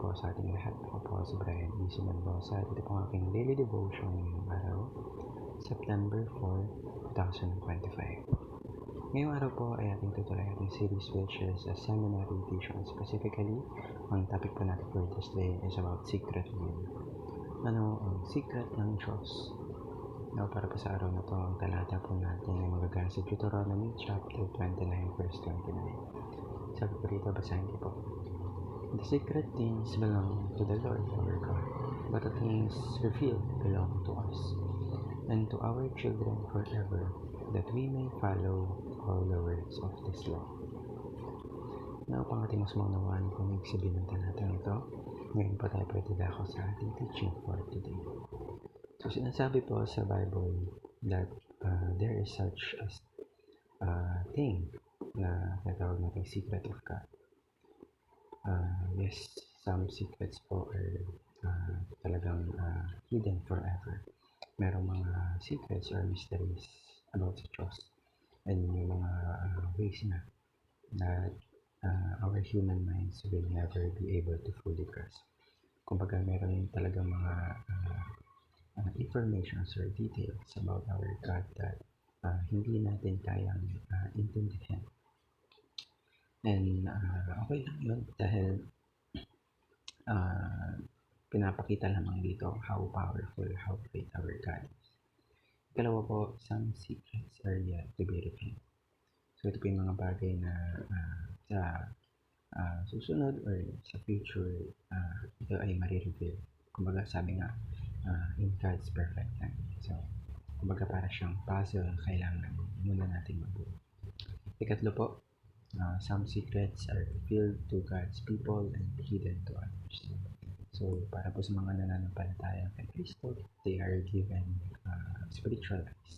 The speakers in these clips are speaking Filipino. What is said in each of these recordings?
po sa ating lahat. Ako po si Brian Easy Mendoza. Ito po ang aking daily devotion ngayong araw, September 4, 2025. Ngayong araw po ay ating tutuloy ating series which is a seminary edition. Specifically, ang topic po natin for this day is about secret will. Ano ang secret ng Diyos? Now, para po sa araw na to, ang talata po natin ay magagamit sa Deuteronomy chapter 29 verse 29. Sabi po rito, basahin ko po. The secret things belong to the Lord our God, but the things revealed belong to us and to our children forever, that we may follow all the words of this law. Now, pangating mas maunawaan kung may sabihin ng talatang ito, ngayon pa tayo pwede ako sa ating teaching for today. So, sinasabi po sa Bible that there is such a thing na natawag natin secret of God. Yes, some secrets po are talagang hidden forever. Merong mga secrets or mysteries about sa Diyos and yung mga ways na that our human minds will never be able to fully grasp. Kumbaga, meron talagang mga informations or details about our God that hindi natin kayang intindihin. And okay lang yun dahil pinapakita lamang dito how powerful, how great our God is. Ikalawa po, some secrets are yet to be revealed. So ito po yung mga bagay na sa susunod or sa future, ito ay marireveal. Kumbaga sabi nga, in God's perfect time. So, kumbaga para siyang puzzle, kailangan muna natin mabuo. Ikatlo po, some secrets are revealed to God's people and hidden to others. So, para po sa mga nananampalataya kay Kristo, they are given spiritual eyes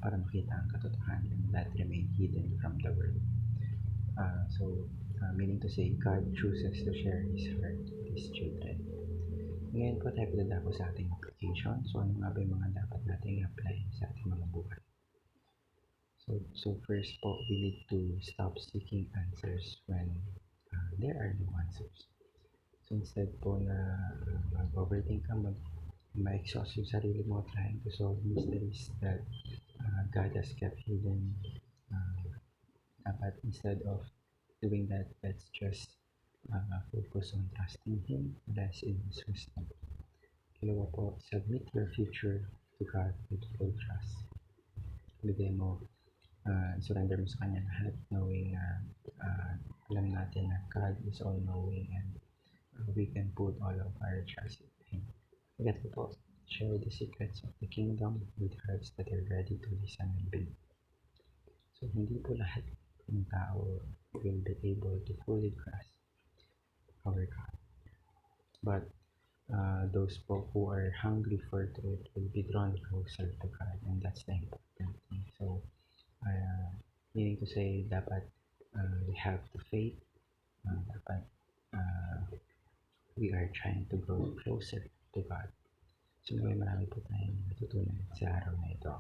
para makita ang katotohanan that remain hidden from the world. Meaning to say, God chooses to share His heart with His children. Ngayon po tayo pinadako sa ating application. So, ano nga ba yung mga dapat nating apply sa ating mga buhay? So first po, we need to stop seeking answers when there are no answers. So instead po na mag-overthink ka, ma-exhaust yung sarili mo trying to solve mysteries that God has kept hidden, dapat instead of doing that, let's just focus on trusting Him, less in His wisdom. Kalawa po, submit your future to God with full trust. Bigay mo, surrender mo sa Kanya lahat, knowing alam natin na God is all-knowing and we can put all of our trust in Him. Ikatlo po, share the secrets of the kingdom with hearts that are ready to listen and believe. So, hindi po lahat ng tao will be able to fully grasp our God. But those po who are hungry for truth will be drawn closer to God, and that's the important thing. So, meaning to say, dapat we have the faith, dapat we are trying to grow closer to God. So, marami po tayong natutunan sa araw na ito.